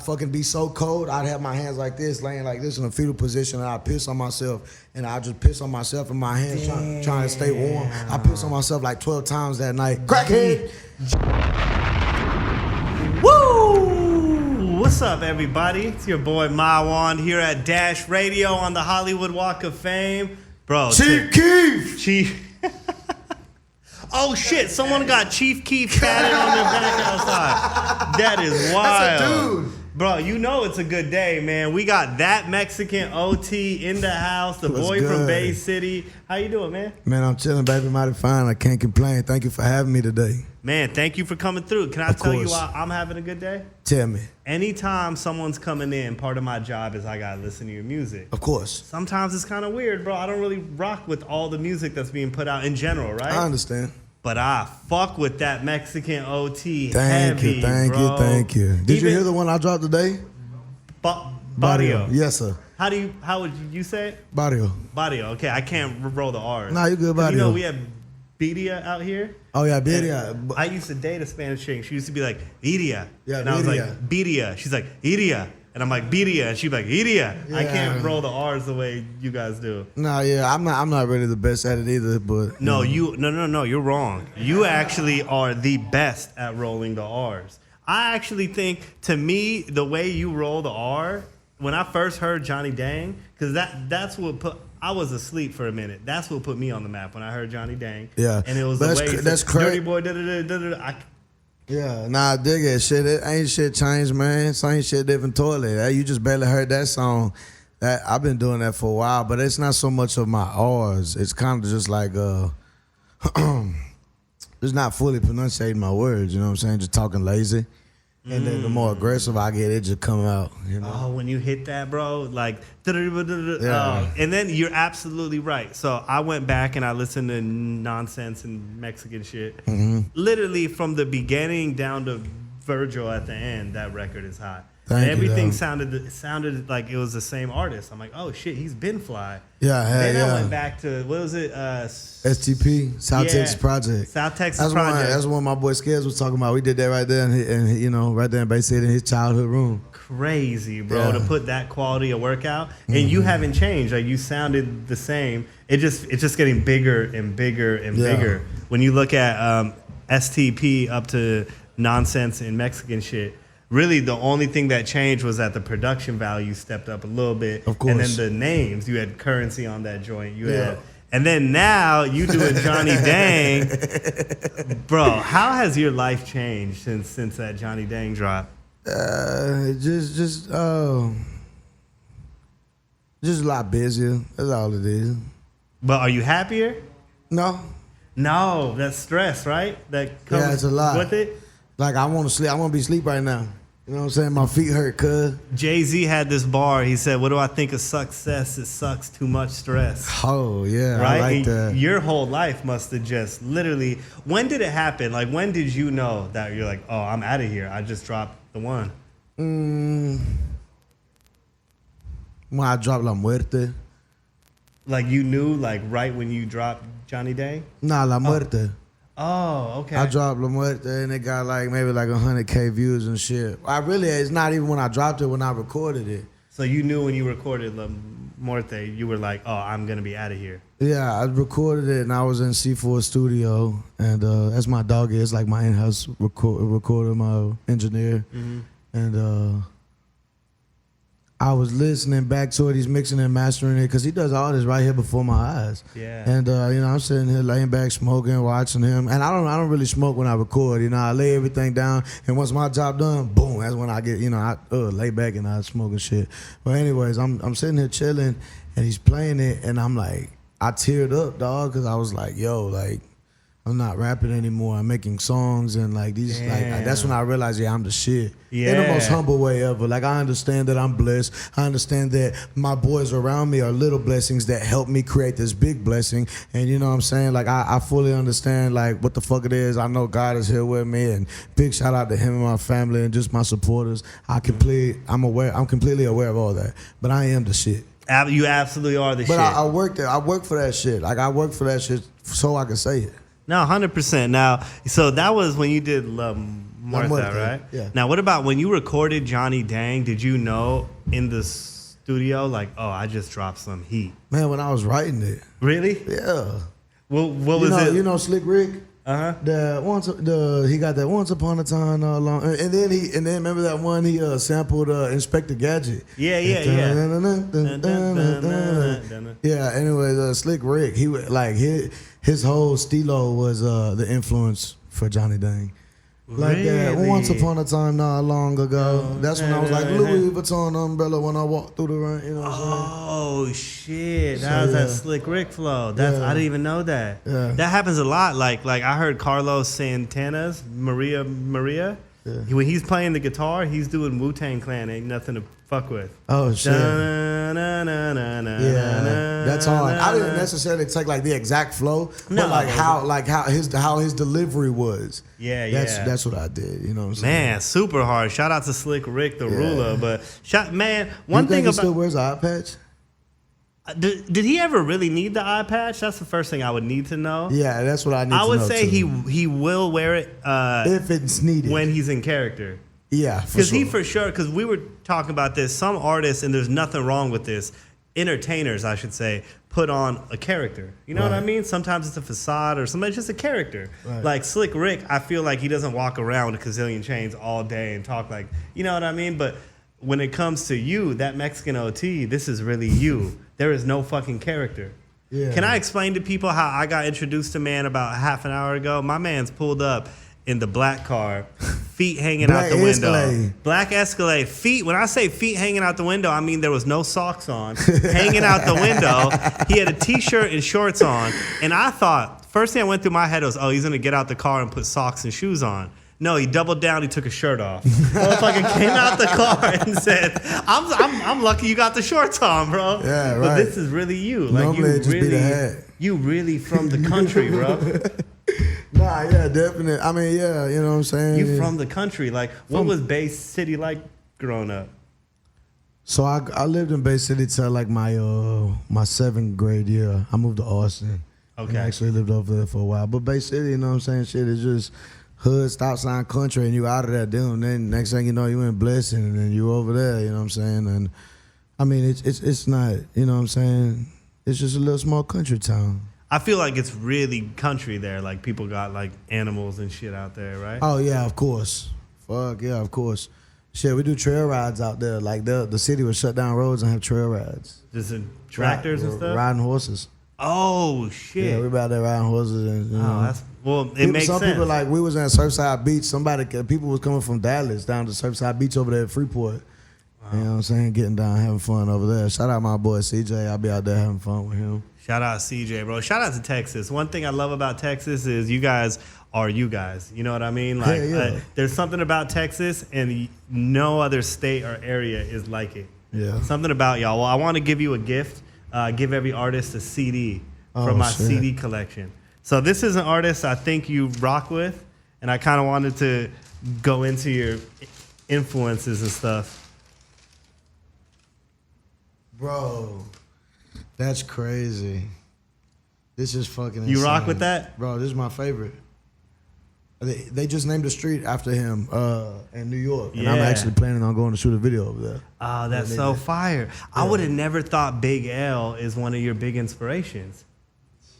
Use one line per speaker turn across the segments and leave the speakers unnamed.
fucking be so cold, I'd have my hands like this, laying like this in a fetal position, and I'd piss on myself, and I'd just piss on myself in my hands trying to stay warm. I pissed on myself like 12 times that night. Crackhead!
Woo! What's up, everybody? It's your boy Mawan here at Dash Radio on the Hollywood Walk of Fame. Bro,
Chief Keef!
Chief... Oh shit! Someone got Chief Keef tatted on their back outside. That is wild.
That's a dude.
Bro, you know it's a good day, man. We got that Mexican OT in the house, the boy from Bay City. How you doing, man?
Man, I'm chilling, baby. Mighty fine. I can't complain. Thank you for having me today.
Man, thank you for coming through. Can I tell you why I'm having a good day?
Tell me.
Anytime someone's coming in, part of my job is I gotta listen to your music.
Of course.
Sometimes it's kind of weird, bro. I don't really rock with all the music that's being put out in general, right?
I understand.
But I fuck with that Mexican OT
Thank
heavy,
you, thank
bro.
you, thank you. Did you hear the one I dropped today?
Barrio.
Yes, sir.
How would you say it?
Barrio.
Barrio. Okay, I can't roll the R's.
Nah, you good, Barrio.
You know we have Birria out here.
Oh yeah, Birria.
I used to date a Spanish chick. She used to be like Birria.
Yeah,
and I was like Birria. She's like Iria. And I'm like Birria, and she'd be like Iria. I can't roll the R's the way you guys do.
Nah, yeah, I'm not really the best at it either, but
no, you're wrong. You actually are the best at rolling the R's. I actually think, to me, the way you roll the R, when I first heard Johnny Dang, because that's what put. I was asleep for a minute. That's what put me on the map when I heard Johnny Dang.
Yeah,
and it was
but
the way
that's crazy.
Dirty Boy. Da-da-da-da-da-da.
Yeah, nah, I dig it. Shit, it ain't shit changed, man. Same shit, different toilet. You just barely heard that song. That I've been doing that for a while, but it's not so much of my R's. It's kind of just like just not fully pronunciating my words. You know what I'm saying? Just talking lazy. And then the more aggressive I get, it just come out. You know?
Oh, when you hit that, bro, like,
yeah.
And then you're absolutely right. So I went back and I listened to nonsense and Mexican shit.
Mm-hmm.
Literally from the beginning down to Virgil at the end, that record is hot.
Thank
everything
you,
sounded like it was the same artist. I'm like, oh shit, he's been fly.
Yeah,
then
yeah.
I went back to, what was it?
STP, South Texas Project.
South Texas Project.
That's one my boy Skiz was talking about. We did that right there, right there in Bay City in his childhood room.
Crazy, bro, to put that quality of work out. And you haven't changed. Like, you sounded the same. It's just getting bigger and bigger and bigger. When you look at STP up to nonsense and Mexican shit, really, the only thing that changed was that the production value stepped up a little bit.
Of course.
And then the names, you had Currency on that joint. You had, and then now you doing Johnny Dang. Bro, how has your life changed since that Johnny Dang drop?
Just a lot busier. That's all it is.
But are you happier?
No.
No, that's stress, right? That comes
it's a lot
with it.
Like, I want to sleep. I want to be asleep right now. You know what I'm saying? My feet hurt, cuz.
Jay-Z had this bar. He said, what do I think of success? It sucks too much stress.
Oh, yeah.
Right?
I like that.
Your whole life must have just literally... When did it happen? Like, when did you know that you're like, oh, I'm out of here. I just dropped the one.
When I dropped La Muerte.
Like, you knew, like, right when you dropped Johnny Day?
Nah, La Muerte.
Oh, okay.
I dropped La Muerte and it got maybe 100K views and shit. It's not even when I dropped it, when I recorded it.
So you knew when you recorded La Muerte, you were like, oh, I'm going to be out of here.
Yeah, I recorded it and I was in C4 studio, and that's my dog. It's like my in-house recorder, my engineer. Mm-hmm. And I was listening back to it. He's mixing and mastering it because he does all this right here before my eyes.
Yeah.
And I'm sitting here laying back, smoking, watching him. And I don't really smoke when I record. I lay everything down, and once my job done, boom, that's when I get I lay back and I smoke and shit. But anyways, I'm sitting here chilling, and he's playing it, and I'm like, I teared up, dog, because I was like, yo, like, I'm not rapping anymore. I'm making songs, and that's when I realized, I'm the shit.
Yeah.
In the most humble way ever. Like, I understand that I'm blessed. I understand that my boys around me are little blessings that help me create this big blessing. And you know what I'm saying? Like, I fully understand what the fuck it is. I know God is here with me, and big shout out to him and my family and just my supporters. I'm completely aware of all that. But I am the shit.
You absolutely are the shit.
But I worked there. I work for that shit. Like, I work for that shit so I can say it.
No, 100%. Now, so that was when you did Muerte, right?
Yeah.
Now, what about when you recorded Johnny Dang? Did you know in the studio, like, oh, I just dropped some heat?
Man, when I was writing it.
Really?
Yeah.
What was it?
You know Slick Rick?
Uh-huh.
He got that Once Upon a Time long, and then remember that one he sampled Inspector Gadget.
Yeah.
Yeah. Anyways, Slick Rick, he like his whole stilo was the influence for Johnny Dang. Like that
Really?
Once Upon a Time not long ago. That's when I was like Louis Vuitton umbrella when I walked through the rain. You know what I'm saying?
Oh shit! That was that Slick Rick flow. That's I didn't even know that.
Yeah.
That happens a lot. Like I heard Carlos Santana's Maria.
Yeah.
When he's playing the guitar, he's doing Wu-Tang Clan. Ain't nothing to fuck with.
Oh shit!
Yeah,
That's hard. I didn't necessarily take like the exact flow, but how his delivery was. That's what I did. You know what I'm saying?
Man, super hard. Shout out to Slick Rick, the ruler. But
One thing he still wears an eye patch.
Did he ever really need the eye patch? That's the first thing I would need to know.
Yeah, that's what I need to know.
I would say
too.
he will wear it
if it's needed
when he's in character.
Yeah,
because because we were talking about this. Some artists, and there's nothing wrong with this, entertainers, I should say, put on a character. You know what I mean? Sometimes it's a facade, or sometimes it's just a character.
Right.
Like Slick Rick, I feel like he doesn't walk around with a gazillion chains all day and talk like, you know what I mean? But when it comes to you, that Mexican OT, this is really you. There is no fucking character. Yeah. Can I explain to people how I got introduced to man about half an hour ago? My man's pulled up in the black car, feet hanging out the window. Escalade. Black Escalade. Feet, when I say feet hanging out the window, I mean there was no socks on. Hanging out the window. He had a t-shirt and shorts on. And I thought, first thing that went through my head was, oh, he's going to get out the car and put socks and shoes on. No, he doubled down. He took his shirt off. Motherfucker came out the car and said, "I'm lucky you got the shorts on, bro."
Yeah, right.
But this is really you. Like you really from the country, bro.
Nah, yeah, definitely. I mean, yeah, you know what I'm saying.
You from the country. Like, what was Bay City like growing up?
So I lived in Bay City till like my 7th grade year. I moved to Austin. Okay. I actually lived over there for a while. But Bay City, you know what I'm saying? Shit is just hood, stop sign country, and you out of that deal. And then next thing you know, you in Blessing, and then you over there, you know what I'm saying? And I mean, it's not, you know what I'm saying? It's just a little small country town.
I feel like it's really country there. Like, people got, like, animals and shit out there, right?
Oh, yeah, of course. Fuck, yeah, of course. Shit, we do trail rides out there. Like, the city would shut down roads and have trail rides.
Just in tractors and stuff?
Riding horses.
Oh, shit.
Yeah, we about there riding horses. And, you know.
That's... Well, it makes sense.
Some people, like, we was in Surfside Beach. People was coming from Dallas down to Surfside Beach over there at Freeport. Wow. You know what I'm saying? Getting down, having fun over there. Shout out my boy CJ. I'll be out there having fun with him.
Shout out CJ, bro. Shout out to Texas. One thing I love about Texas is you guys are you guys. You know what I mean? Like, there's something about Texas, and no other state or area is like it. Yeah. Something about y'all. Well, I want to give you a gift. Give every artist a CD from my CD collection. So this is an artist I think you rock with, and I kind of wanted to go into your influences and stuff.
Bro, that's crazy. This is fucking insane.
You rock with that?
Bro, this is my favorite. They just named a street after him in New York, and I'm actually planning on going to shoot a video over there.
Oh, that's so fire. Yeah. I would have never thought Big L is one of your big inspirations.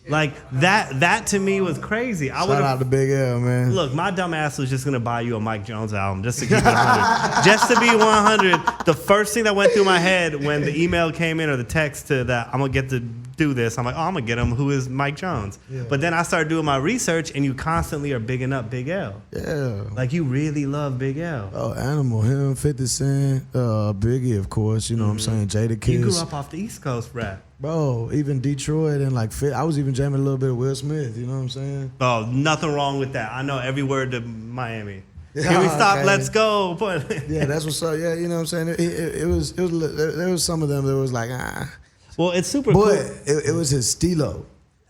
Like, that to me was crazy.
Shout out to Big L, man.
Look, my dumb ass was just going to buy you a Mike Jones album just to keep it 100. Just to be 100, the first thing that went through my head when the email came in or the text to that, I'm going to get to do this. I'm like, oh, I'm going to get him. Who is Mike Jones? Yeah. But then I started doing my research, and you constantly are bigging up Big L. Yeah. Like, you really love Big L.
Oh, Animal. Him, 50 Cent, Biggie, of course. You know what I'm saying? Jada Kiss.
You grew up off the East Coast rap.
Bro, even Detroit and like I was even jamming a little bit of Will Smith, you know what I'm saying?
Oh, nothing wrong with that. I know every word to Miami. Can we stop? Okay. Let's go.
Yeah, that's what's up. Yeah, you know what I'm saying? It was there was some of them that was like, ah.
Well, it's super cool.
But it was his stilo.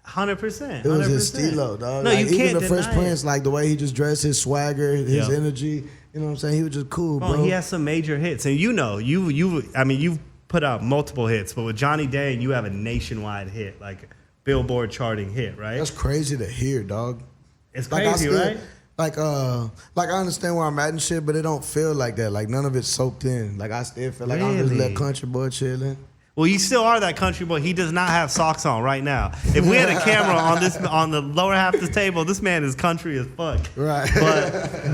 100%.
It was his stilo, dog.
No,
like,
you can't
even the
deny
Fresh Prince, like the way he just dressed, his swagger, his energy, you know what I'm saying? He was just cool, bro.
He has some major hits. And you've put out multiple hits, but with Johnny Dang, you have a nationwide hit, like Billboard charting hit, right?
That's crazy to hear, dog.
It's crazy, right?
Like I understand where I'm at and shit, but it don't feel like that. Like none of it's soaked in. Like I still feel like I'm just
Really?
that country boy chilling.
Well, you still are that country boy. He does not have socks on right now. If we had a camera on the lower half of this table, this man is country as fuck.
Right.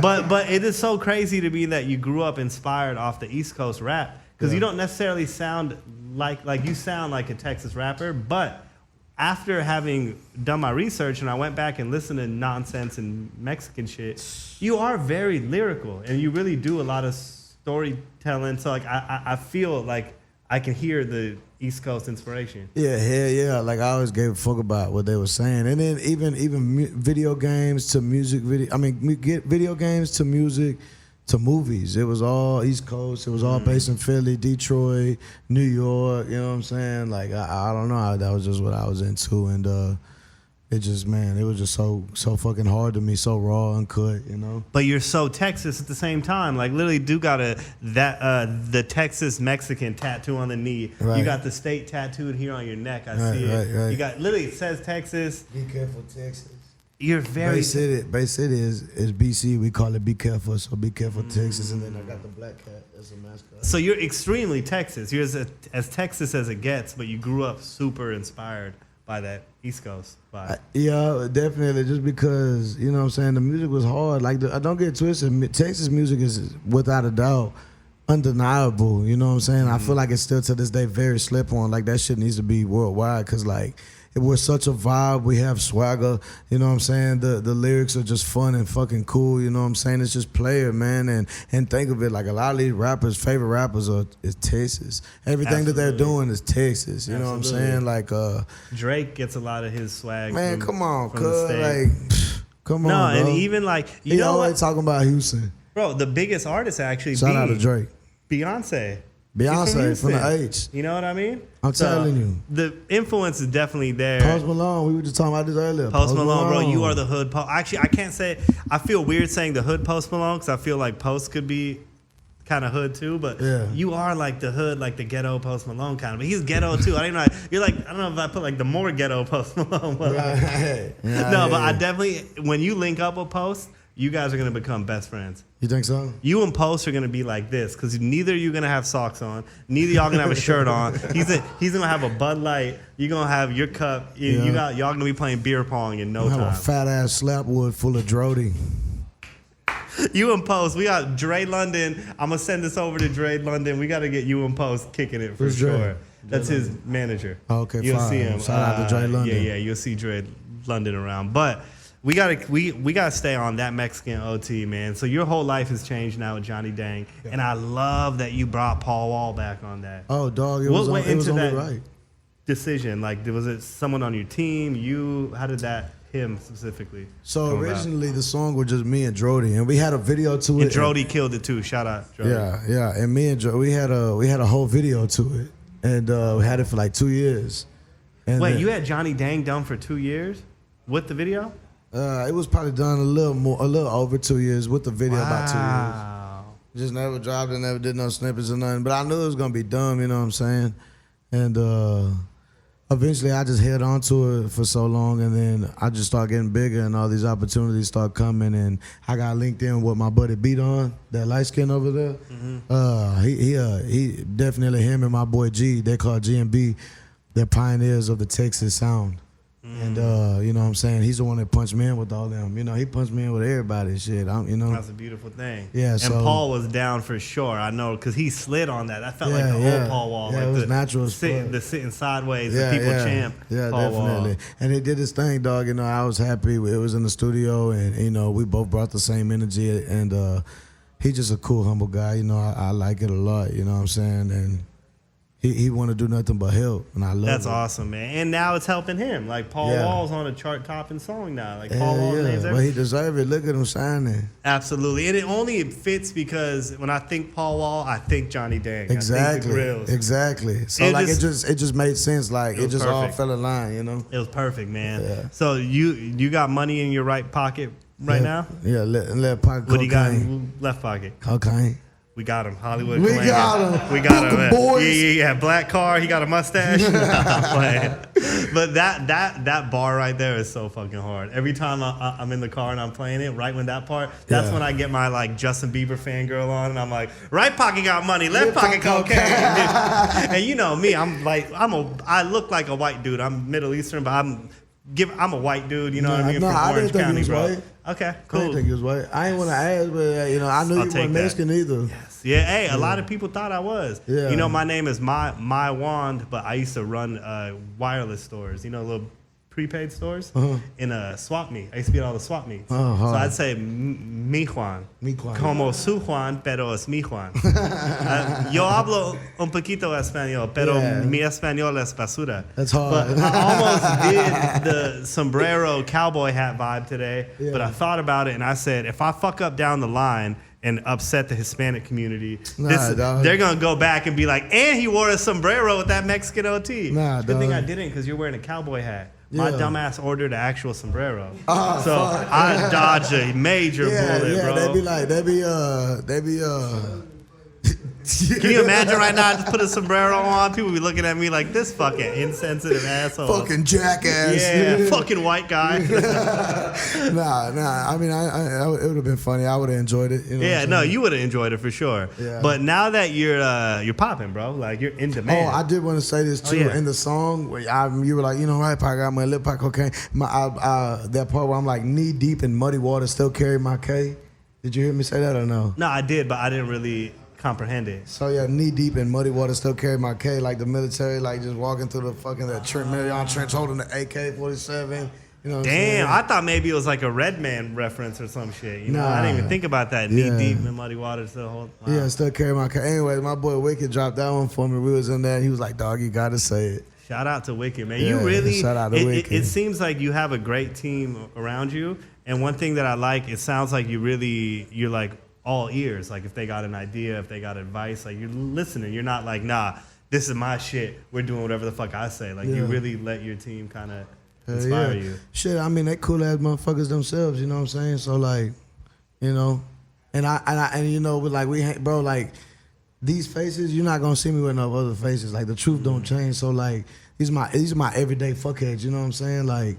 But it is so crazy to me that you grew up inspired off the East Coast rap, because you don't necessarily sound like you sound like a Texas rapper. But after having done my research and I went back and listened to nonsense and Mexican shit, you are very lyrical and you really do a lot of storytelling. So like I feel like I can hear the East Coast inspiration.
Yeah, hell yeah. Like I always gave a fuck about what they were saying, and then even video games to music video. I mean, get video games to music to movies. It was all East Coast. It was all based in Philly, Detroit, New York. You know what I'm saying? Like I don't know. That was just what I was into, and it just, man, it was just so fucking hard to me, so raw, uncut, you know.
But you're so Texas at the same time. Like literally, do got the Texas Mexican tattoo on the knee.
Right.
You got the state tattooed here on your neck. I see it.
Right.
You got literally, it says Texas.
Be careful, Texas.
You're very
Bay City is BC. We call it Be Careful. So Be Careful, Texas. And then I got the black cat as a mascot.
So you're extremely Texas. You're as Texas as it gets, but you grew up super inspired by that East Coast vibe.
Yeah, definitely. Just because, you know what I'm saying, the music was hard. Like, I don't get twisted. Texas music is, without a doubt, undeniable. You know what I'm saying? I feel like it's still to this day very slip on. Like, that shit needs to be worldwide, because, like, we're such a vibe. We have swagger. You know what I'm saying? The lyrics are just fun and fucking cool. You know what I'm saying? It's just player, man. And think of it, like a lot of these rappers' favorite rappers is Texas. Everything that they're doing is Texas. You know what I'm saying? Like
Drake gets a lot of his swag.
Man, come on,
from
cuz.
the
Like, come on,
no,
bro.
and even like
he always talking about Houston.
Bro, the biggest artist actually.
Shout out to Drake.
Beyonce.
Beyonce from the H.
You know what I mean?
I'm telling you.
The influence is definitely there.
Post Malone, we were just talking about this earlier.
Post Malone, bro, you are the hood. Actually, I can't say, I feel weird saying the hood Post Malone, because I feel like Post could be kind of hood too, but you are like the hood, like the ghetto Post Malone kind of. But he's ghetto too. I don't know. You're like, I don't know if I put like the more ghetto Post Malone. But but I definitely, when you link up with Post, you guys are going to become best friends.
You think so?
You and Post are going to be like this, because neither of you going to have socks on. Neither y'all going to have a shirt on. He's going to have a Bud Light. You're going to have your cup. Y'all going to be playing beer pong in no time.
Have a fat-ass slapwood full of Drody.
You and Post, we got Dre London. I'm going to send this over to Dre London. We got to get you and Post kicking it for sure.
Dre?
That's his manager.
Okay,
you'll
fine.
see him.
Shout out to Dre London.
Yeah, you'll see Dre London around. But we gotta stay on that Mexican OT, man. So your whole life has changed now with Johnny Dang, and I love that you brought Paul Wall back on that.
Oh, dog,
What went into that
right
decision? Like, was it someone on your team? You? How did that? Him specifically.
So originally the song was just me and Drody, and we had a video to it.
And Drody killed it too. Shout out, Drody.
Yeah. And me and Drody, we had a whole video to it, and we had it for like 2 years. And
wait, you had Johnny Dang done for 2 years with the video?
It was probably done a little over 2 years with the video, about 2 years. Just never dropped it, never did no snippets or nothing. But I knew it was gonna be dumb, you know what I'm saying? And eventually I just held on to it for so long, and then I just started getting bigger, and all these opportunities start coming, and I got linked in with my buddy Beat On, that light skin over there. He definitely, him and my boy G, they call G&B, they're pioneers of the Texas sound. And you know what I'm saying, he's the one that punched me in with all them. You know, he punched me in with everybody and shit. You know,
that's a beautiful thing.
Yeah,
and Paul was down for sure. I know, because he slid on that. That felt like the old Paul Wall.
Yeah,
like
it was natural.
The sitting sideways, the people champ.
Yeah,
Paul
definitely.
Wall.
And he did his thing, dog. You know, I was happy. It was in the studio, and you know, we both brought the same energy. And he's just a cool, humble guy. You know, I like it a lot. You know what I'm saying? And he want to do nothing but help, and I love it.
That's awesome, man. And now it's helping him. Like, Paul Wall's on a chart-topping song now. Like, Paul Wall's name's
well, he deserves it. Look at him shining.
Absolutely. And it only fits because when I think Paul Wall, I think Johnny Dang.
Exactly.
I think the grills.
Exactly. So, it just made sense. Like, it just all fell in line, you know?
It was perfect, man.
Yeah.
So you got money in your right pocket now?
Yeah, left pocket.
What do you got in left pocket?
Cocaine.
We got him, Hollywood.
We
Kalanga.
got him.
We got him.
Book 'em, boys.
Yeah. Black car. He got a mustache. I'm playing. But that bar right there is so fucking hard. Every time I'm in the car and I'm playing it, right when that part, that's when I get my like Justin Bieber fangirl on, and I'm like, right pocket got money, left pocket cocaine. And you know me, I look like a white dude. I'm Middle Eastern, but I'm a white dude. You know what I mean?
No,
From
I
Orange
didn't think
County,
he was
bro.
white.
Okay,
I didn't
cool.
think he was white. I ain't want to ask, but you know, I knew you weren't Mexican either.
Yes. Yeah, hey, a lot of people thought I was.
Yeah.
You know, my name is My Wand, but I used to run wireless stores, you know, little prepaid stores in a swap meet. I used to be at all the swap meets. So I'd say, mi Juan.
Mi Juan.
Como su Juan, pero es mi Juan. Yo hablo un poquito español, pero mi español es basura.
That's hard.
But I almost did the sombrero cowboy hat vibe today, but I thought about it and I said, if I fuck up down the line and upset the Hispanic community, they're going to go back and be like, and he wore a sombrero with that Mexican OT. Good thing I didn't, because you're wearing a cowboy hat. My dumbass ordered an actual sombrero. I dodged a major bullet, bro.
They be
Can you imagine right now? I just put a sombrero on. People be looking at me like this fucking insensitive asshole.
Fucking jackass.
Yeah, fucking white guy.
Nah. I mean, it would have been funny. I would have enjoyed it. You know
you would have enjoyed it for sure.
Yeah.
But now that you're popping, bro, like you're in demand.
Oh, I did want to say this too. In the song, where you were like, you know, right, I got my lip pack cocaine. That part where I'm like knee deep in muddy water, still carry my K. Did you hear me say that or no?
No, I did, but I didn't really comprehend it.
So yeah, knee deep in muddy water, still carry my K, like the military, like just walking through the fucking Marion Trench holding the AK-47. You know what I'm saying?
I thought maybe it was like a Red Man reference or some shit. You know, I didn't even think about that. Knee deep in muddy water, still hold. Wow.
Yeah, still carry my K. Anyway, my boy Wicked dropped that one for me. We was in there, and he was like, "Dog, you gotta say it."
Shout out to Wicked, man.
Yeah,
You really.
shout out to Wicked.
It seems like you have a great team around you, and one thing that I like, it sounds like you're like all ears. Like if they got an idea, if they got advice, like you're listening. You're not like, nah, this is my shit. We're doing whatever the fuck I say. Like you really let your team kind of inspire you.
Shit, I mean, they cool ass motherfuckers themselves. You know what I'm saying? So like, you know, and you know, like bro, like these faces, you're not gonna see me with no other faces. Like the truth don't change. So like, these are my everyday fuckheads. You know what I'm saying? Like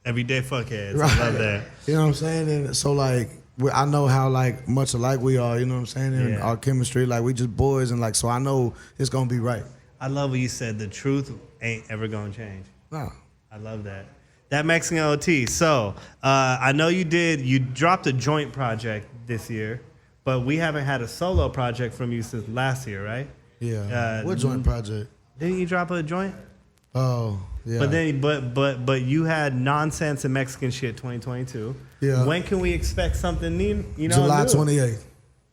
everyday fuckheads.
Right.
I love that.
You know what I'm saying? And so like, I know how like much alike we are, you know what I'm saying? And our chemistry, like we just boys, and like so I know it's gonna be right.
I love what you said. The truth ain't ever gonna change.
No.
I love that. That Mexican OT. So I know you dropped a joint project this year, but we haven't had a solo project from you since last year, right?
Yeah. What joint project?
Didn't you drop a joint?
Oh, yeah.
But then, but you had Nonsense and Mexican Shit 2022.
Yeah.
When can we expect something new? You know,
July
new?
28th.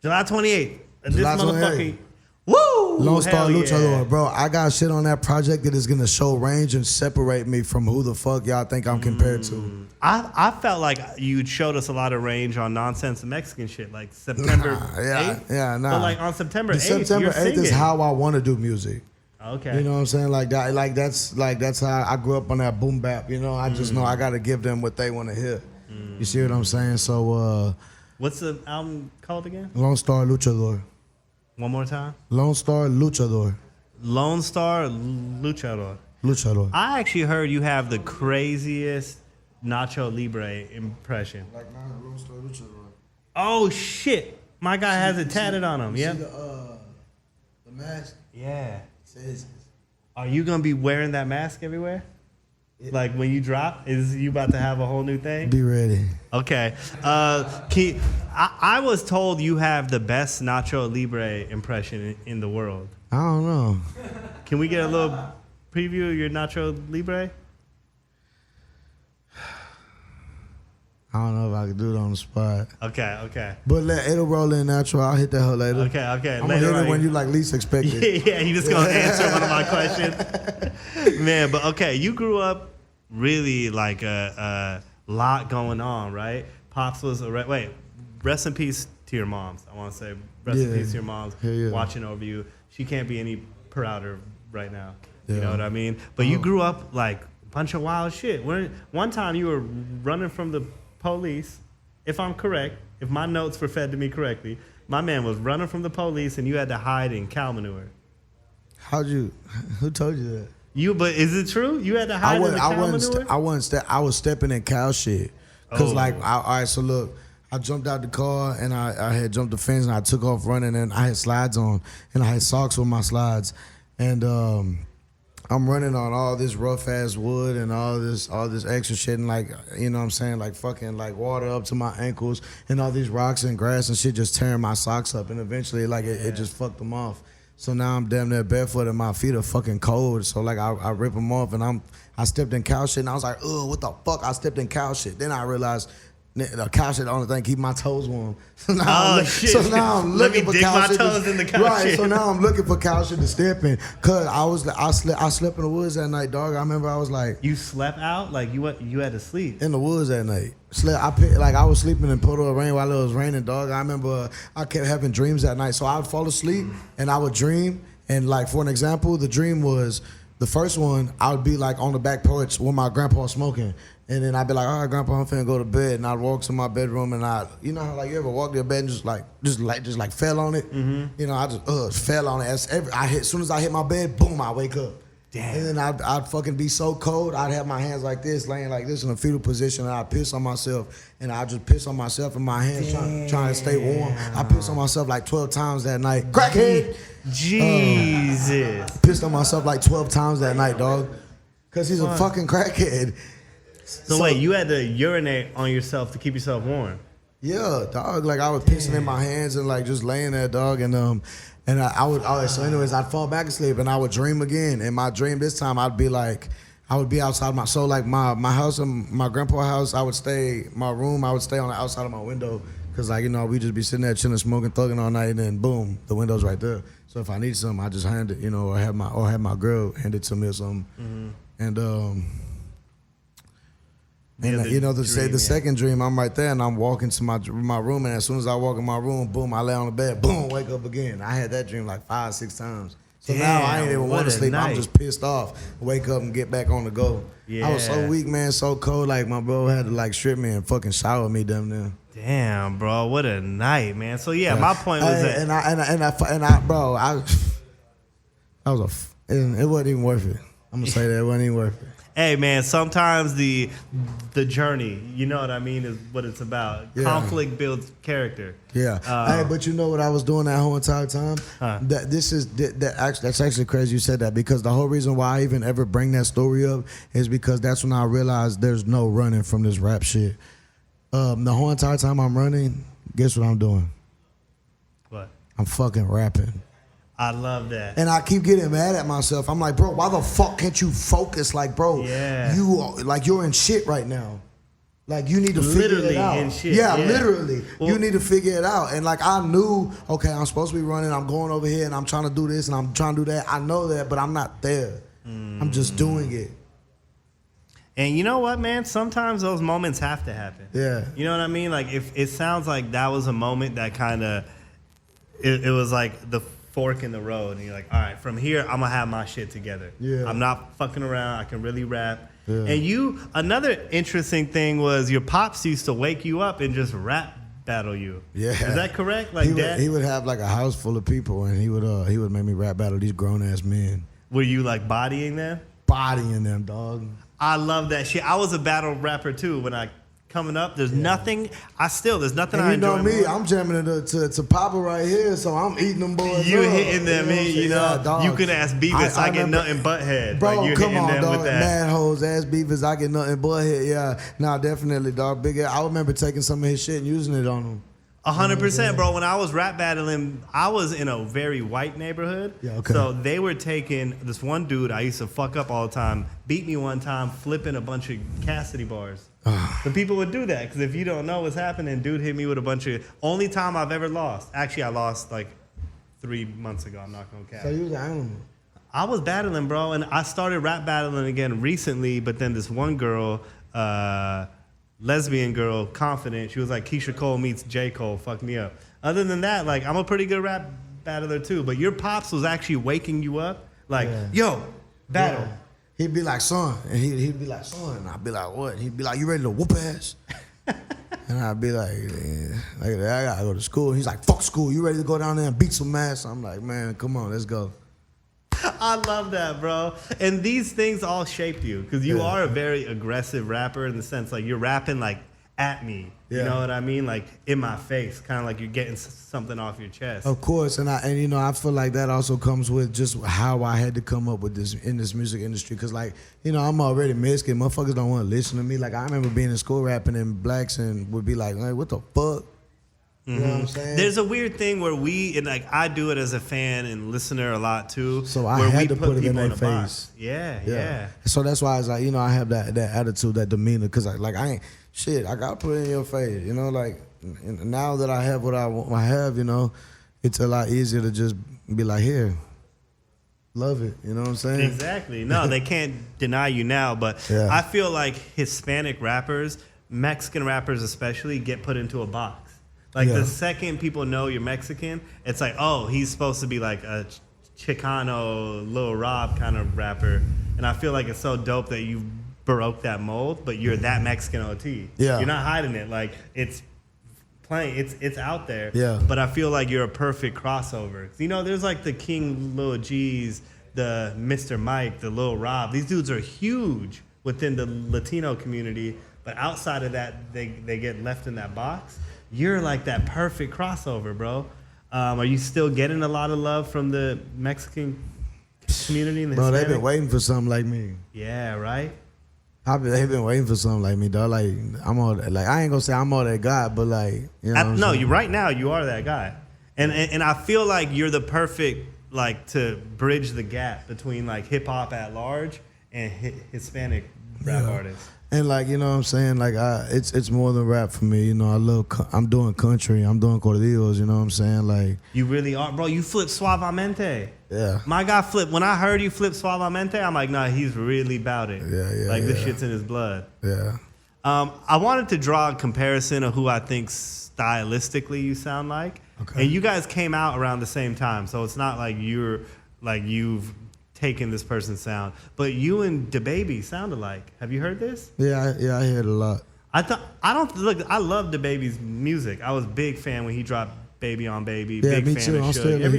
July 28th. This
July
motherfucker. Woo!
Lonestar Luchador,
yeah.
bro. I got shit on that project that is gonna show range and separate me from who the fuck y'all think I'm compared to.
I felt like you showed us a lot of range on Nonsense and Mexican Shit, like September 8th.
Yeah, nah.
But like on September 8th,
September
you're
8th
singing.
is how I want to do music.
Okay.
You know what I'm saying? Like that. That's how I grew up on that boom bap. You know, I just know I got to give them what they want to hear. You see what I'm saying? So,
what's the album called again?
Lonestar Luchador.
One more time.
Lonestar Luchador.
Lonestar Luchador.
Luchador.
I actually heard you have the craziest Nacho Libre impression.
Like Lonestar Luchador.
Oh shit! My guy has it tatted on him. Yeah.
The mask.
Yeah.
Says.
Are you gonna be wearing that mask everywhere? Like when you drop, is you about to have a whole new thing?
Be ready.
Okay. I was told you have the best Nacho Libre impression in the world.
I don't know.
Can we get a little preview of your Nacho Libre?
I don't know if I can do it on the spot.
Okay.
But it'll roll in natural. I'll hit that hoe later.
Okay.
I'm
Later
gonna hit
on.
it when you like least expect it.
Yeah, you just gonna answer one of my questions, man. But okay, you grew up really like a lot going on, right? Pops was wait. Rest in peace to your moms. I want to say rest in peace to your moms watching over you. She can't be any prouder right now. You know what I mean? But you grew up like a bunch of wild shit. One time you were running from the police, if I'm correct, if my notes were fed to me correctly, My man was running from the police, and you had to hide in cow manure.
Who told you that?
But is it true? You had to hide in the cow manure?
I was stepping in cow shit. Cause all right, so look, I jumped out the car and I had jumped the fence and I took off running and I had slides on and I had socks with my slides and I'm running on all this rough ass wood and all this extra shit and like, you know what I'm saying, like fucking like water up to my ankles and all these rocks and grass and shit just tearing my socks up and eventually like it just fucked them off. So now I'm damn near barefoot and my feet are fucking cold. So like I rip them off and I stepped in cow shit and I was like, oh, what the fuck? I stepped in cow shit. Then I realized the cow shit the only thing keep my toes warm. So now I'm looking for cow shit.
Toes in the cow
right.
Shit.
So now I'm looking for cow shit to step in. Cause I slept in the woods that night, dog. I remember I was like,
you slept out? Like you had to sleep
in the woods that night. I was sleeping in Puerto Rain while it was raining, dog. I remember I kept having dreams that night. So I would fall asleep and I would dream. And like for an example, the dream was the first one. I would be like on the back porch with my grandpa smoking. And then I'd be like, all right, Grandpa, I'm finna go to bed. And I'd walk to my bedroom and you know how like you ever walk to your bed and just fell on it? Mm-hmm. You know, I just fell on it. As soon as I hit my bed, boom, I wake up. Damn. And then I'd fucking be so cold, I'd have my hands like this, laying like this in a fetal position, and I'd piss on myself. And I'd just piss on myself in my hands, trying to stay warm. I pissed on myself like 12 times that night. Crackhead!
Jesus.
Pissed on myself like 12 times that night, dog. Because he's a fucking crackhead.
So wait, you had to urinate on yourself to keep yourself warm?
Yeah, dog. Like I was pissing in my hands and like just laying there, dog. And I would. So anyways, I'd fall back asleep and I would dream again. And my dream this time, I would be outside my house and my grandpa's house. I would stay my room. I would stay on the outside of my window because like we just be sitting there chilling, smoking, thugging all night, and then boom, the window's right there. So if I need something, I just hand it, or have my girl hand it to me or something. Mm-hmm. And the second dream, I'm right there and I'm walking to my room, and as soon as I walk in my room, boom, I lay on the bed, boom, wake up again. I had that dream like 5-6 times. So now I ain't even want to sleep. Night. I'm just pissed off. Wake up and get back on the go. Yeah. I was so weak, man, so cold. Like my bro had to like strip me and fucking shower me damn near.
Damn, bro, what a night, man. So yeah, my point was that,
it wasn't even worth it. I'm gonna say that it wasn't even worth it.
Hey man, sometimes the journey, you know what I mean, is what it's about. Yeah. Conflict builds character.
Yeah. Hey, but you know what I was doing that whole entire time? That's actually crazy you said that, because the whole reason why I even ever bring that story up is because that's when I realized there's no running from this rap shit. The whole entire time I'm running, guess what I'm doing?
What?
I'm fucking rapping.
I love that.
And I keep getting mad at myself. I'm like, bro, why the fuck can't you focus? Like, bro, you're in shit right now. Like, you need to figure it out.
In shit.
Yeah, literally. Well, you need to figure it out. And like, I knew, okay, I'm supposed to be running. I'm going over here and I'm trying to do this and I'm trying to do that. I know that, but I'm not there. I'm just doing it.
And you know what, man? Sometimes those moments have to happen.
Yeah.
You know what I mean? Like, if it sounds like that was a moment that kind of, it was like the fork in the road, and you're like, all right, from here, I'm gonna have my shit together. Yeah. I'm not fucking around. I can really rap. Yeah. And another interesting thing was your pops used to wake you up and just rap battle you. Yeah. Is that correct? Like
he would have like a house full of people, and he would make me rap battle these grown ass men.
Were you like bodying them?
Bodying them, dog.
I love that shit. I was a battle rapper too when I coming up. There's nothing. There's nothing
and
I enjoy.
You know me, more. I'm jamming it to Papa right here, so I'm eating them boys.
You hitting them, you can ask Beavis, I get nothing but head.
Bro,
like,
come on, dog. Mad hoes, ass Beavis, I get nothing but head. Yeah, nah, definitely, dog. I remember taking some of his shit and using it on him.
100%, bro. When I was rap battling, I was in a very white neighborhood. Yeah, okay. So they were taking this one dude I used to fuck up all the time, beat me one time, flipping a bunch of Cassidy bars. The people would do that because if you don't know what's happening, dude hit me with a bunch of. Only time I've ever lost. Actually, I lost like 3 months ago. I'm not gonna cap.
So you was an animal.
I was battling, bro, and I started rap battling again recently. But then this one girl, lesbian girl, confident. She was like Keisha Cole meets J. Cole. Fuck me up. Other than that, like I'm a pretty good rap battler too. But your pops was actually waking you up, like yo, battle. Yeah.
He'd be like, son. And he'd be like, son. And I'd be like, what? He'd be like, you ready to whoop ass? And I'd be like, I gotta go to school. He's like, fuck school. You ready to go down there and beat some ass? I'm like, man, come on, let's go.
I love that, bro. And these things all shaped you because you are a very aggressive rapper in the sense like you're rapping like at me. You know what I mean? Like in my face, kind of like you're getting something off your chest.
Of course, and you know, I feel like that also comes with just how I had to come up with this in this music industry. Cause like, you know, I'm already Mexican. Motherfuckers don't want to listen to me. Like I remember being in school rapping and blacks and would be like, what the fuck? You know what I'm saying?
There's a weird thing where and like I do it as a fan and listener a lot too.
So I
where
had
we
to put it in their face.
Box. Yeah.
So that's why it's like, you know, I have that attitude, that demeanor, cause I ain't shit. I gotta put it in your face, you know. Like now that I have what I have, you know, it's a lot easier to just be like, here, love it. You know what I'm saying?
Exactly. No, they can't deny you now, but I feel like Hispanic rappers, Mexican rappers especially, get put into a box. Like the second people know you're Mexican, it's like, oh, he's supposed to be like a Chicano, Lil Rob kind of rapper. And I feel like it's so dope that you broke that mold, but you're that Mexican OT.
Yeah.
You're not hiding it. Like it's plain, it's out there.
Yeah.
But I feel like you're a perfect crossover. You know, there's like the King Lil G's, the Mr. Mike, the Lil Rob. These dudes are huge within the Latino community, but outside of that, they get left in that box. You're like that perfect crossover, bro. Are you still getting a lot of love from the Mexican community? And the
bro,
Hispanic?
they've been waiting for something like me.
Yeah, right?
They've been waiting for something like me, dog. Like I'm all like I ain't gonna say I'm all that guy, but like you know.
No, you right now you are that guy, and I feel like you're the perfect like to bridge the gap between like hip hop at large and Hispanic rap artists.
And like, you know what I'm saying? Like it's more than rap for me. You know, I'm doing country. I'm doing corridos, you know what I'm saying? Like
you really are, bro. You flip Suavemente.
Yeah.
My guy flip. When I heard you flip Suavemente, I'm like, nah, he's really about it.
Yeah.
Like this shit's in his blood.
Yeah.
I wanted to draw a comparison of who I think stylistically you sound like.
Okay.
And you guys came out around the same time, so it's not like you've taken this person's sound. But you and DaBaby sound alike. Have you heard this?
Yeah, I hear it a lot.
I love DaBaby's music. I was a big fan when he dropped Baby on Baby.
Yeah,
big
me
fan
too.
of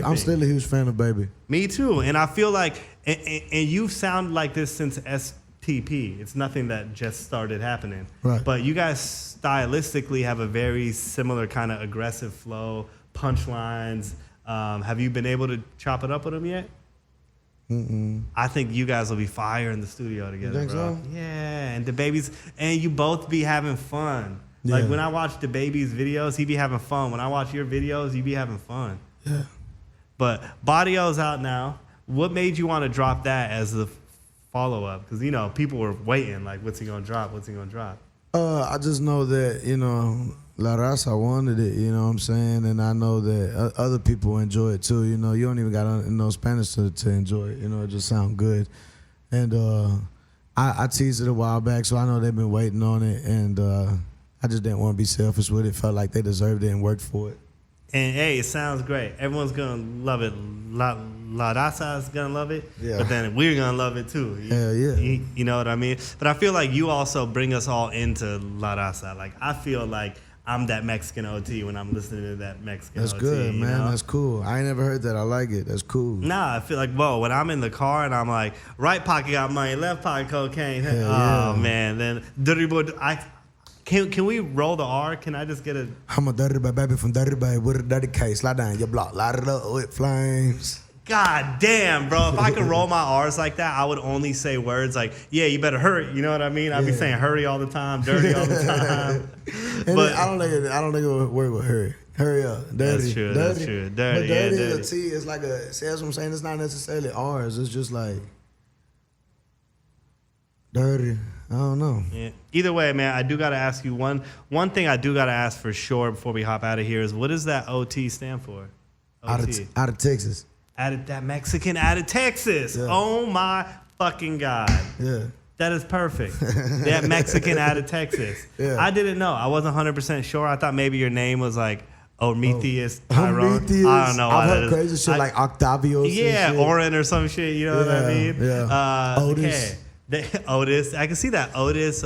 I'm still a huge fan of Baby.
Me too. And I feel like, and you've sounded like this since STP. It's nothing that just started happening.
Right.
But you guys stylistically have a very similar kind of aggressive flow, punchlines. Have you been able to chop it up with them yet? I think you guys will be fire in the studio together,
you think
bro.
So?
Yeah, and DaBaby's, and you both be having fun.
Yeah.
Like when I watch DaBaby's videos, he be having fun. When I watch your videos, you be having fun.
Yeah.
But Barrio's out now. What made you want to drop that as the follow-up? Because, you know, people were waiting, like, what's he going to drop? What's he going to drop?
I just know that, you know, La Raza wanted it, you know what I'm saying? And I know that other people enjoy it too. You know, you don't even got to know Spanish to enjoy it. You know, it just sounds good. And I teased it a while back, so I know they've been waiting on it. And I just didn't want to be selfish with it. Felt like they deserved it and worked for it.
And, hey, it sounds great. Everyone's going to love it. La Raza's going to love it. Yeah. But then we're going to love it too. You know what I mean? But I feel like you also bring us all into La Raza. Like, I feel like I'm that Mexican OT when I'm listening to that Mexican OT.
That's good, man.
Know?
That's cool. I ain't never heard that. I like it. That's cool.
Nah, I feel like, whoa, when I'm in the car and I'm like, right pocket got money, left pocket cocaine. Man. Then, can we roll the R? Can I just get a...
I'm a dirty baby from dirty baby with a dirty case. Slide down your block. Light it up with flames.
God damn, bro. If I could roll my R's like that, I would only say words like, yeah, you better hurry. You know what I mean? I'd be saying hurry all the time, dirty all the time.
But I don't think it would work with hurry. Hurry up. Dirty.
That's true. Dirty.
But dirty is a T. It's like see, that's what I'm saying. It's not necessarily R's. It's just like dirty. I don't know.
Yeah. Either way, man, I do got to ask you one thing I do got to ask for sure before we hop out of here is what does that OT stand for? OT.
Out of Texas.
That Mexican out of Texas. Yeah. Oh, my fucking God.
Yeah.
That is perfect. That Mexican out of Texas. Yeah. I didn't know. I wasn't 100% sure. I thought maybe your name was like Ormetheus Tyrone. I don't know.
I've heard crazy shit like Octavio.
Yeah, Oren or some shit. You know what I mean?
Yeah.
Otis. Okay. Otis. I can see that. Otis.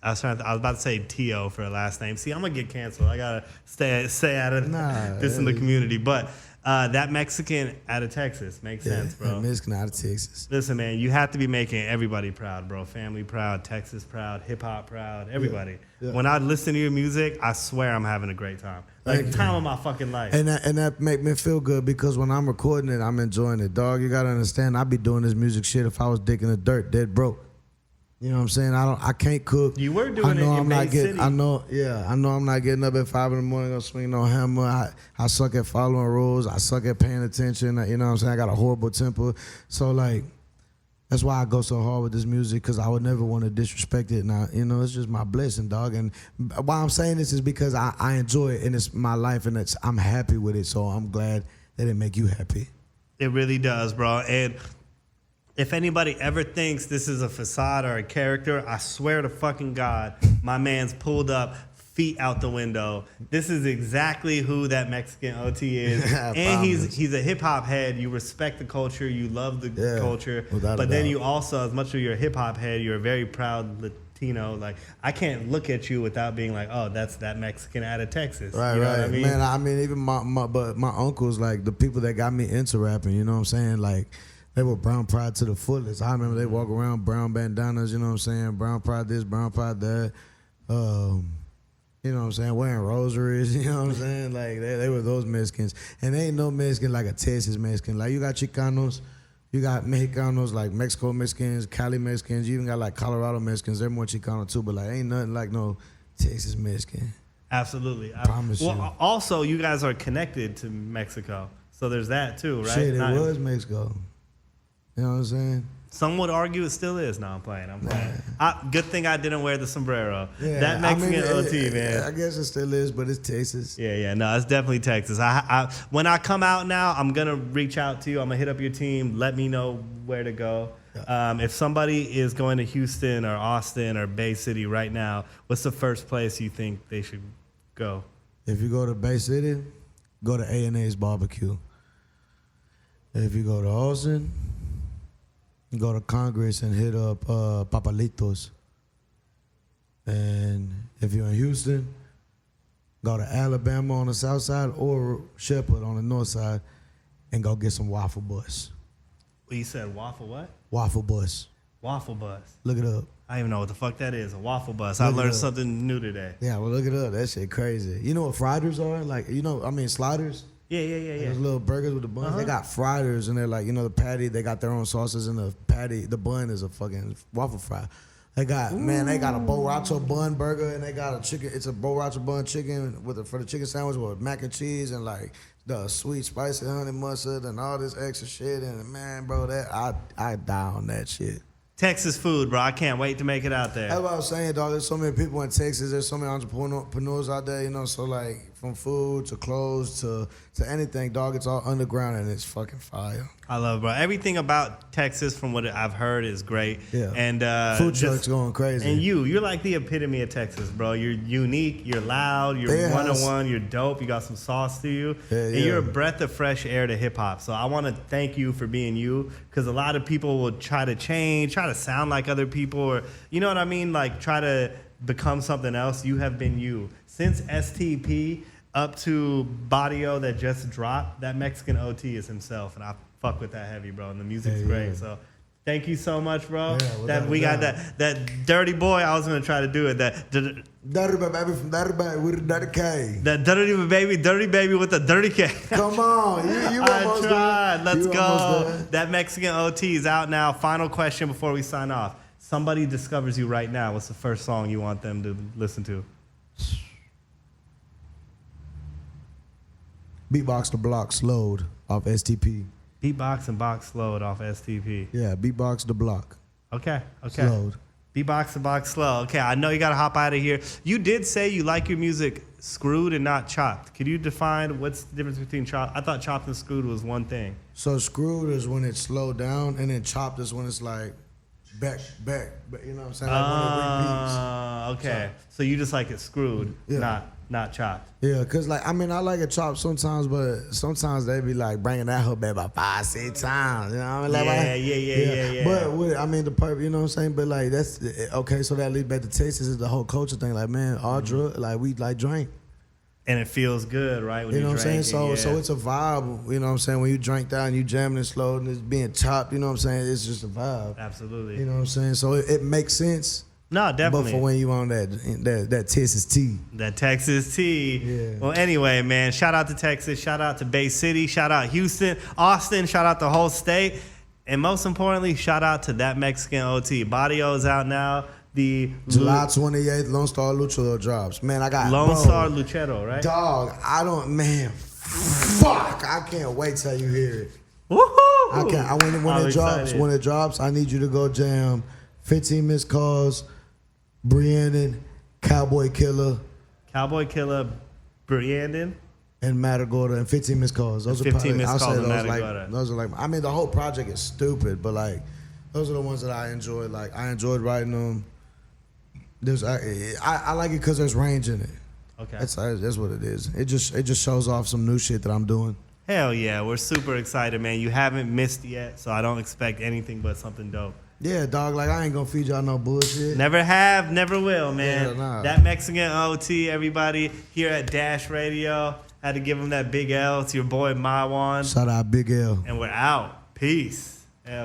I was about to say Tio for a last name. See, I'm gonna get canceled. I gotta stay out of this in the community. But that Mexican out of Texas makes sense, bro.
Mexican out of Texas.
Listen, man, you have to be making everybody proud, bro. Family proud, Texas proud, hip hop proud, everybody. Yeah. When I listen to your music, I swear I'm having a great time. Like time of my fucking life.
And that make me feel good because when I'm recording it, I'm enjoying it. Dog, you gotta understand, I'd be doing this music shit if I was digging the dirt, dead broke. You know what I'm saying? I can't cook.
You were doing it in Bay City.
I know I'm not getting up at 5 in the morning gonna swing no hammer. I suck at following rules. I suck at paying attention. You know what I'm saying? I got a horrible temper. So like, that's why I go so hard with this music, because I would never want to disrespect it. Now, you know, it's just my blessing, dog. And why I'm saying this is because I enjoy it and it's my life and I'm happy with it. So I'm glad that it make you happy.
It really does, bro. And if anybody ever thinks this is a facade or a character, I swear to fucking God, my man's pulled up, feet out the window. This is exactly who that Mexican OT is. And he's a hip hop head. You respect the culture, you love the culture. But then you also, as much as you're a hip hop head, you're a very proud Latino. Like, I can't look at you without being like, oh, that's that Mexican out of Texas.
Right,
you know
right.
What I mean?
Man, I mean, even my uncles, like the people that got me into rapping, you know what I'm saying? Like, they were brown pride to the fullest. I remember they walk around brown bandanas, you know what I'm saying? Brown pride this, brown pride that. You know what I'm saying? Wearing rosaries, you know what I'm saying? Like, they were those Mexicans. And there ain't no Mexican like a Texas Mexican. Like, you got Chicanos, you got Mexicanos, like Mexico Mexicans, Cali Mexicans. You even got like Colorado Mexicans. They're more Chicano too, but like ain't nothing like no Texas Mexican.
Absolutely.
I promise you.
Also, you guys are connected to Mexico. So there's that too, right?
Shit, it was Mexico. You know what I'm saying?
Some would argue it still is. No, I'm playing. Good thing I didn't wear the sombrero.
Yeah,
that Mexican OT, man.
I guess it still is, but it's Texas.
Yeah. No, it's definitely Texas. When I come out now, I'm going to reach out to you. I'm going to hit up your team. Let me know where to go. If somebody is going to Houston or Austin or Bay City right now, what's the first place you think they should go? If
you go to Bay City, go to A&A's Barbecue. If you go to Austin, go to Congress and hit up Papalitos. And if you're in Houston, go to Alabama on the south side or Shepherd on the north side and go get some Waffle Bus.
Well, you said waffle what?
Waffle Bus.
Waffle Bus.
Look it up.
I don't even know what the fuck that is. A Waffle Bus. I learned something new today.
Yeah, well, look it up. That shit crazy. You know what fritters are? Like, sliders?
Yeah.
Those little burgers with the buns. They got fritters, and they're like, the patty. They got their own sauces, and the bun is a fucking waffle fry. They got a borracho bun burger, and they got a chicken. It's a borracho bun chicken for the chicken sandwich with mac and cheese and like the sweet spicy honey mustard and all this extra shit. And man, bro, that I die on that shit.
Texas food, bro. I can't wait to make it out there.
That's what I was saying, dog. There's so many people in Texas. There's so many entrepreneurs out there, so like from food to clothes to anything, dog, it's all underground and it's fucking fire.
I love it, bro. Everything about Texas, from what I've heard, is great.
Yeah.
And
food trucks going crazy.
And you're like the epitome of Texas, bro. You're unique, you're loud, you're one-on-one, you're dope, you got some sauce to you. And you're a breath of fresh air to hip-hop. So I want to thank you for being you, because a lot of people will try to change, try to sound like other people, or, you know what I mean? Like, try to become something else. You have been you. Since STP up to Barrio that just dropped, that Mexican OT is himself, and I fuck with that heavy, bro. And the music's great. So thank you so much, bro.
Yeah,
we got that dirty boy. I was gonna try to do it. That
dirty baby from dirty baby with a dirty K.
That dirty baby with a dirty K.
Come on, you almost
tried. Let's go. That Mexican OT is out now. Final question before we sign off. Somebody discovers you right now. What's the first song you want them to listen to?
Beatbox the Block Slowed off STP.
Beatbox and Box Slowed off STP.
Yeah, Beatbox the Block.
Okay.
Slowed.
Beatbox the Box Slow. Okay, I know you got to hop out of here. You did say you like your music screwed and not chopped. Could you define what's the difference between chopped? I thought chopped and screwed was one thing.
So screwed is when it's slowed down, and then chopped is when it's like back. But you know what I'm saying? Like when it repeats.
Okay. So you just like it screwed, not not chopped.
Yeah, cause like I mean I like it chopped sometimes, but sometimes they be like bringing that hoe back about 5-6 times. You know what I mean? Like,
Yeah.
But with, I mean the purpose, you know what I'm saying? But like that's okay. So that leads back to Texas is the whole culture thing. Like man, all drug like we like drink.
And it feels good, right? When
You know what I'm saying?
drinking,
So it's a vibe. You know what I'm saying? When you drink that and you jamming it slow and it's being chopped, you know what I'm saying? It's just a vibe.
Absolutely.
You know what I'm saying? So it makes sense.
No, definitely.
But for when you on that Texas tea.
That Texas tea.
Yeah.
Well, anyway, man, shout out to Texas. Shout out to Bay City. Shout out Houston, Austin. Shout out the whole state. And most importantly, shout out to that Mexican OT. Barrio is out now. The
July 28th, Lonestar Luchador drops. Man, I got
Lonestar Luchador, right?
Dog, fuck. I can't wait till you hear it.
Woohoo!
I can't. When it drops, I need you to go jam 15 Missed Calls, Briandon, Cowboy Killer,
Briandon,
and Matagorda, and 15 Missed Calls. Those are
15 Missed
I'll
Calls
say
and
those
Matagorda.
those are like. I mean, the whole project is stupid, but like, those are the ones that I enjoyed. Like, I enjoyed writing them. I like it because there's range in it.
Okay,
that's what it is. It just shows off some new shit that I'm doing.
Hell yeah, we're super excited, man. You haven't missed yet, so I don't expect anything but something dope.
Yeah, dog. Like I ain't gonna feed y'all no bullshit.
Never have, never will, man.
Yeah, nah.
That Mexican OT, everybody here at Dash Radio, had to give him that big L. It's your boy Mawan,
Shout out Big L.
and we're out. Peace.